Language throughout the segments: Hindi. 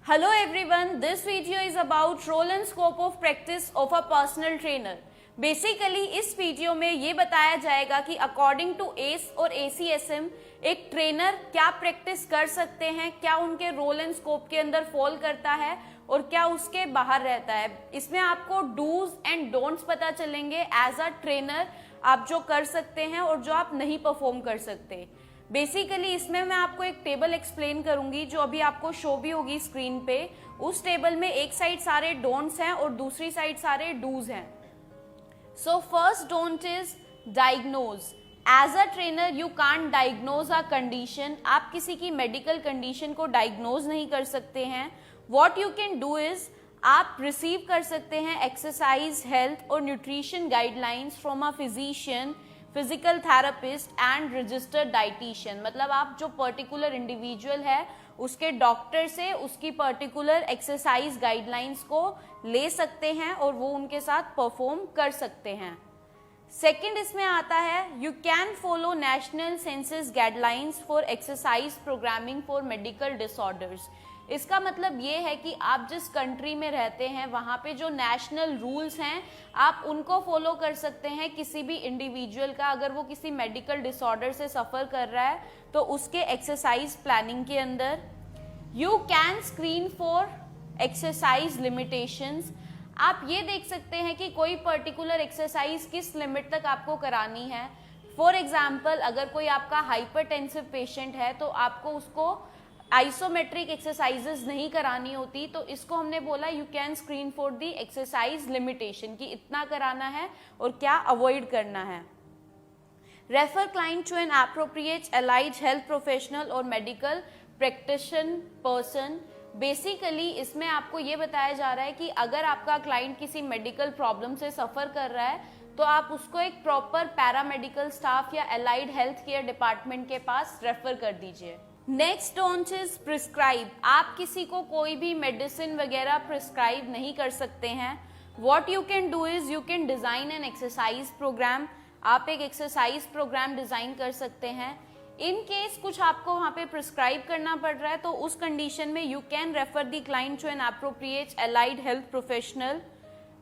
Hello everyone, this video is about role and scope of practice of a personal trainer. Basically इस वीडियो में ये बताया जाएगा कि अकॉर्डिंग टू एस और ACSM एक ट्रेनर क्या प्रैक्टिस कर सकते हैं, क्या उनके रोल एंड स्कोप के अंदर फॉल करता है और क्या उसके बाहर रहता है। इसमें आपको डूज एंड डोंट्स पता चलेंगे एज अ ट्रेनर, आप जो कर सकते हैं और जो आप नहीं परफॉर्म कर सकते। बेसिकली इसमें मैं आपको एक टेबल एक्सप्लेन करूंगी जो अभी आपको शो भी होगी स्क्रीन पे। उस टेबल में एक साइड सारे डोंट्स हैं और दूसरी साइड सारे डूज हैं। So first don't is diagnose. As a trainer you can't diagnose a condition. आप किसी की मेडिकल कंडीशन को डायग्नोज नहीं कर सकते हैं। What you can do is आप रिसीव कर सकते हैं एक्सरसाइज, हेल्थ और nutrition guidelines from a physician, physical therapist and registered dietitian. मतलब आप जो पर्टिकुलर इंडिविजुअल है उसके डॉक्टर से उसकी पर्टिकुलर एक्सरसाइज गाइडलाइंस को ले सकते हैं और वो उनके साथ परफॉर्म कर सकते हैं। सेकंड इसमें आता है you can follow national census guidelines for exercise programming for medical disorders. इसका मतलब ये है कि आप जिस कंट्री में रहते हैं वहाँ पे जो नेशनल रूल्स हैं आप उनको फॉलो कर सकते हैं। किसी भी इंडिविजुअल का अगर वो किसी मेडिकल डिसऑर्डर से सफ़र कर रहा है तो उसके एक्सरसाइज प्लानिंग के अंदर you can screen for exercise limitations. आप ये देख सकते हैं कि कोई पर्टिकुलर एक्सरसाइज किस लिमिट तक आपको करानी है। फॉर एग्जाम्पल अगर कोई आपका हाइपरटेंसिव पेशेंट है तो आपको उसको आइसोमेट्रिक एक्सरसाइजेस नहीं करानी होती, तो इसको हमने बोला you can screen for the exercise limitation कि इतना कराना है और क्या अवॉइड करना है। Refer client to an appropriate allied health professional और मेडिकल प्रैक्टिशनर पर्सन। बेसिकली इसमें आपको ये बताया जा रहा है कि अगर आपका क्लाइंट किसी मेडिकल प्रॉब्लम से सफ़र कर रहा है तो आप उसको एक प्रॉपर पैरामेडिकल स्टाफ या एलाइड हेल्थ केयर डिपार्टमेंट के पास रेफर कर दीजिए। Next don't is prescribe. आप किसी को कोई भी मेडिसिन वगैरह प्रिस्क्राइब नहीं कर सकते हैं। What you can do is you can design an exercise program. आप एक एक्सरसाइज प्रोग्राम डिजाइन कर सकते हैं। इन केस कुछ आपको वहाँ पे प्रिस्क्राइब करना पड़ रहा है तो उस कंडीशन में you can refer the client to an appropriate allied health professional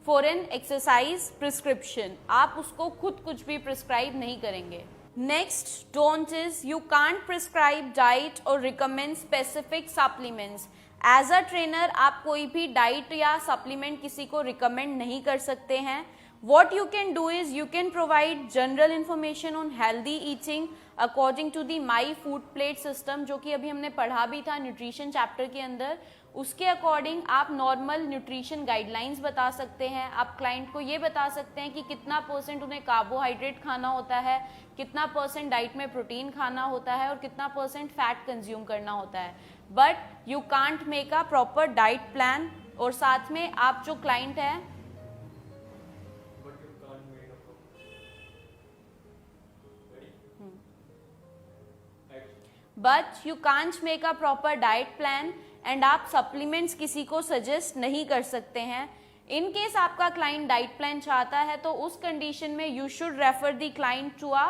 for an exercise prescription. आप उसको खुद कुछ भी प्रिस्क्राइब नहीं करेंगे। Next don't is you can't prescribe diet or recommend specific supplements. As a trainer आप कोई भी डाइट या सप्लीमेंट किसी को रिकमेंड नहीं कर सकते हैं। What you can do is you can provide general information on healthy eating according to the My Food Plate system, जो कि अभी हमने पढ़ा भी था न्यूट्रिशन चैप्टर के अंदर। उसके अकॉर्डिंग आप नॉर्मल न्यूट्रिशन गाइडलाइंस बता सकते हैं। आप क्लाइंट को ये बता सकते हैं कि कितना % उन्हें कार्बोहाइड्रेट खाना होता है, कितना % डाइट में प्रोटीन खाना होता है और कितना % फैट कंज्यूम करना होता है। But you can't make a proper diet plan. और साथ में आप जो क्लाइंट है but you can't make a proper diet plan and आप सप्लीमेंट्स किसी को सजेस्ट नहीं कर सकते हैं। इन केस आपका क्लाइंट डाइट प्लान चाहता है तो उस कंडीशन में you should refer the client to a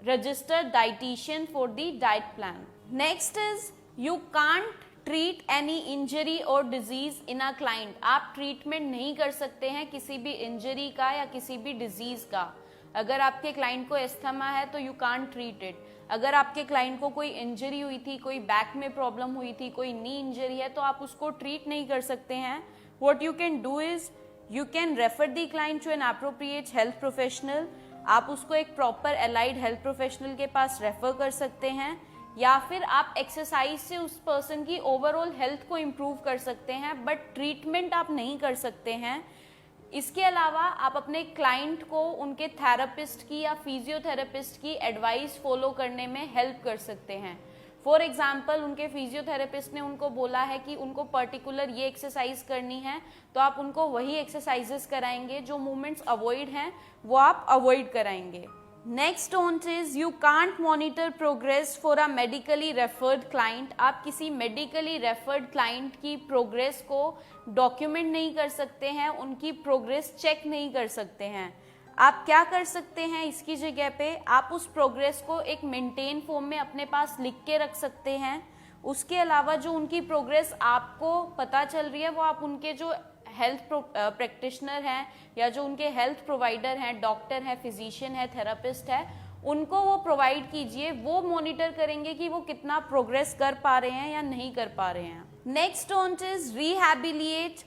registered dietitian for the diet plan. Next is you can't treat any injury और डिजीज इन अ क्लाइंट। आप ट्रीटमेंट नहीं कर सकते हैं किसी भी इंजरी का या किसी भी डिजीज का। अगर आपके क्लाइंट को एस्थमा है तो यू कांट ट्रीट इट। अगर आपके क्लाइंट को कोई इंजरी हुई थी, कोई बैक में प्रॉब्लम हुई थी, कोई नी इंजरी है तो आप उसको ट्रीट नहीं कर सकते हैं। What you can do is you can refer the client to an appropriate health professional. आप उसको एक प्रॉपर एलाइड हेल्थ प्रोफेशनल के पास रेफर कर सकते हैं या फिर आप एक्सरसाइज से उस पर्सन की ओवरऑल हेल्थ को इम्प्रूव कर सकते हैं, बट ट्रीटमेंट आप नहीं कर सकते हैं। इसके अलावा आप अपने क्लाइंट को उनके थेरेपिस्ट की या फिजियोथेरेपिस्ट की एडवाइस फॉलो करने में हेल्प कर सकते हैं। फॉर एग्जाम्पल उनके फिजियोथेरेपिस्ट ने उनको बोला है कि उनको पर्टिकुलर ये एक्सरसाइज करनी है तो आप उनको वही एक्सरसाइजेस कराएंगे। जो मूवमेंट्स अवॉइड हैं वो आप अवॉइड कराएंगे। Next don't is you can't monitor progress for a medically referred client. आप किसी मेडिकली रेफर्ड क्लाइंट की प्रोग्रेस को डॉक्यूमेंट नहीं कर सकते हैं, उनकी प्रोग्रेस चेक नहीं कर सकते हैं। आप क्या कर सकते हैं इसकी जगह पे आप उस प्रोग्रेस को एक मेंटेन फॉर्म में अपने पास लिख के रख सकते हैं। उसके अलावा जो उनकी प्रोग्रेस आपको पता चल रही है वो आप उनके जो हेल्थ प्रैक्टिशनर हैं या जो उनके हेल्थ प्रोवाइडर हैं, डॉक्टर हैं, फिजिशियन है, थेरापिस्ट है, उनको वो प्रोवाइड कीजिए। वो मॉनिटर करेंगे कि वो कितना प्रोग्रेस कर पा रहे हैं या नहीं कर पा रहे हैं। Next don't is rehabilitate.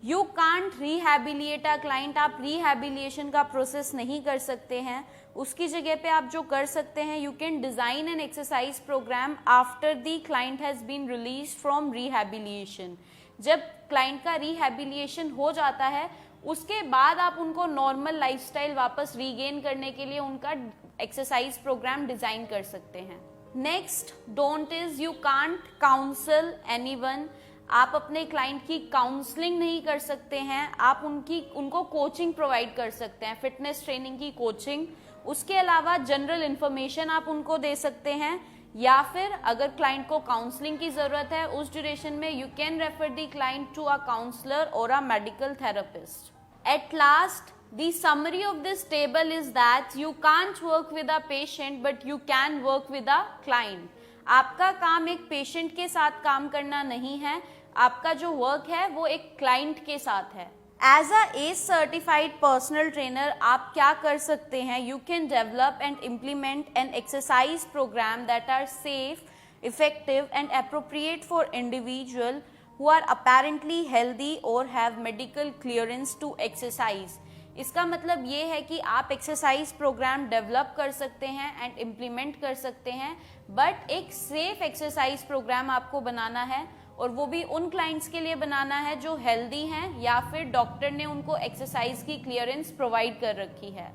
You can't rehabilitate a client. आप रिहैबिलिएशन का प्रोसेस नहीं कर सकते हैं। उसकी जगह पे आप जो कर सकते हैं, you can design an exercise program after the client has been release from rehabilitation. जब क्लाइंट का रिहैबिलिएशन हो जाता है उसके बाद आप उनको नॉर्मल लाइफस्टाइल वापस रीगेन करने के लिए उनका एक्सरसाइज प्रोग्राम डिजाइन कर सकते हैं। Next don't is you can't counsel anyone. आप अपने क्लाइंट की काउंसलिंग नहीं कर सकते हैं। आप उनको कोचिंग प्रोवाइड कर सकते हैं, फिटनेस ट्रेनिंग की कोचिंग। उसके अलावा जनरल इंफॉर्मेशन आप उनको दे सकते हैं, या फिर अगर क्लाइंट को काउंसलिंग की जरूरत है उस ड्यूरेशन में you can refer the client to a counsellor और a medical therapist. At last, the summary of this table is that you can't work with a patient but you can work with a client. आपका काम एक पेशेंट के साथ काम करना नहीं है, आपका जो वर्क है वो एक क्लाइंट के साथ है। As a ACE certified personal trainer आप क्या कर सकते हैं? You can develop and implement an exercise program that are safe, effective and appropriate for individual who are apparently healthy or have medical clearance to exercise. इसका मतलब ये है कि आप एक्सरसाइज प्रोग्राम डेवलप कर सकते हैं एंड इम्प्लीमेंट कर सकते हैं, बट एक सेफ एक्सरसाइज प्रोग्राम आपको बनाना है और वो भी उन क्लाइंट्स के लिए बनाना है जो हेल्दी हैं या फिर डॉक्टर ने उनको एक्सरसाइज की क्लियरेंस प्रोवाइड कर रखी है।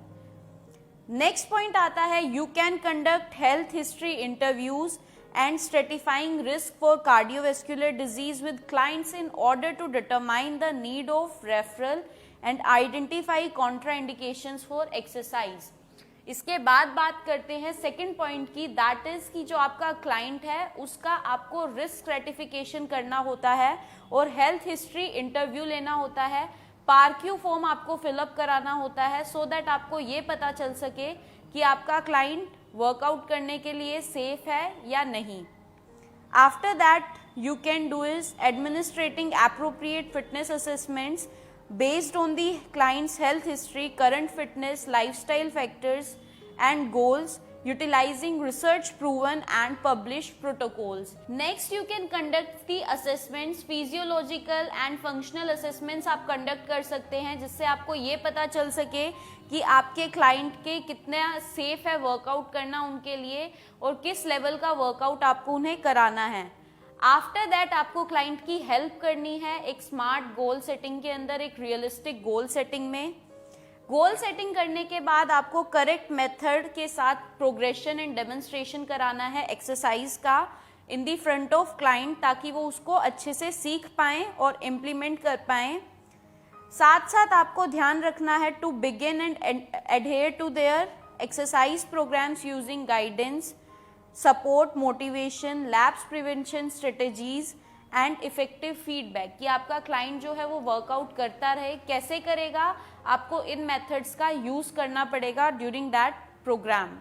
नेक्स्ट पॉइंट आता है you can conduct health history interviews and stratifying risk for cardiovascular disease with clients in order to determine the need of referral and identify contraindications for exercise. इसके बाद बात करते हैं सेकंड पॉइंट की, दैट इज कि जो आपका क्लाइंट है उसका आपको रिस्क स्ट्रेटिफिकेशन करना होता है और हेल्थ हिस्ट्री इंटरव्यू लेना होता है, पारक्यू फॉर्म आपको फिलअप कराना होता है सो दैट आपको ये पता चल सके कि आपका क्लाइंट वर्कआउट करने के लिए सेफ है या नहीं। After that you can do is administrating appropriate fitness assessments based on the clients health history, current fitness, lifestyle factors and goals, utilizing research proven and published protocols. Next, you can conduct the assessments, physiological and functional assessments आप conduct कर सकते हैं जिससे आपको ये पता चल सके कि आपके client के कितना safe है वर्कआउट करना उनके लिए और किस लेवल का वर्कआउट आपको उन्हें कराना है। आफ्टर दैट आपको क्लाइंट की हेल्प करनी है एक स्मार्ट गोल सेटिंग के अंदर, एक रियलिस्टिक गोल सेटिंग में। गोल सेटिंग करने के बाद आपको करेक्ट मेथड के साथ प्रोग्रेशन एंड डेमोन्स्ट्रेशन कराना है एक्सरसाइज का इन दी फ्रंट ऑफ क्लाइंट, ताकि वो उसको अच्छे से सीख पाएं और इम्प्लीमेंट कर पाएं। साथ साथ आपको ध्यान रखना है to begin and adhere to their exercise programs using guidance, support, motivation, lapse prevention strategies and effective feedback, कि आपका क्लाइंट जो है वो वर्कआउट करता रहे। कैसे करेगा? आपको इन मेथड्स का यूज करना पड़ेगा during that program.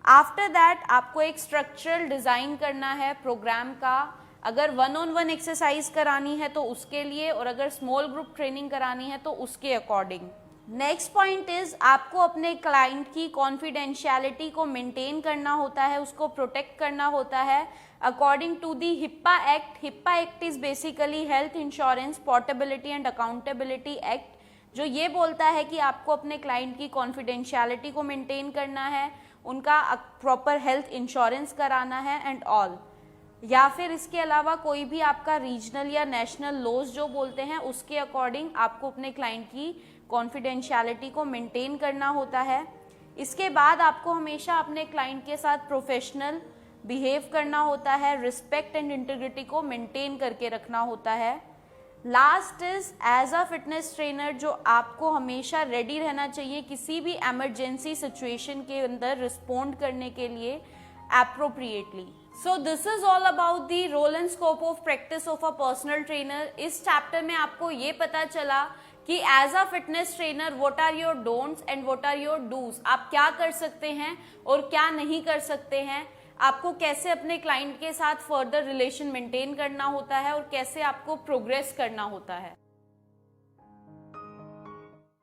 After that आपको एक स्ट्रक्चरल डिजाइन करना है प्रोग्राम का। अगर 1-on-1 एक्सरसाइज करानी है तो उसके लिए, और अगर स्मॉल ग्रुप ट्रेनिंग करानी है तो उसके अकॉर्डिंग। नेक्स्ट पॉइंट इज आपको अपने क्लाइंट की कॉन्फिडेंशियलिटी को मेंटेन करना होता है, उसको प्रोटेक्ट करना होता है according to the HIPAA act. HIPAA act is basically health insurance portability and accountability act, जो ये बोलता है कि आपको अपने क्लाइंट की कॉन्फिडेंशियलिटी को मेंटेन करना है, उनका प्रॉपर हेल्थ इंश्योरेंस कराना है एंड ऑल। या फिर इसके अलावा कोई भी आपका रीजनल या नेशनल लॉज जो बोलते हैं उसके अकॉर्डिंग आपको अपने क्लाइंट की कॉन्फिडेंशियलिटी को मेंटेन करना होता है। इसके बाद आपको हमेशा अपने क्लाइंट के साथ प्रोफेशनल बिहेव करना होता है, रिस्पेक्ट एंड इंटीग्रिटी को मेंटेन करके रखना होता है। Last is as a fitness trainer, जो आपको हमेशा रेडी रहना चाहिए किसी भी इमरजेंसी सिचुएशन के अंदर रिस्पोंड करने के लिए appropriately. So this is all about the role and scope of practice of a personal trainer. इस चैप्टर में आपको ये पता चला कि as a fitness trainer what are your don'ts and what are your dos, आप क्या कर सकते हैं और क्या नहीं कर सकते हैं। आपको कैसे अपने क्लाइंट के साथ फर्दर रिलेशन मेंटेन करना होता है और कैसे आपको प्रोग्रेस करना होता है।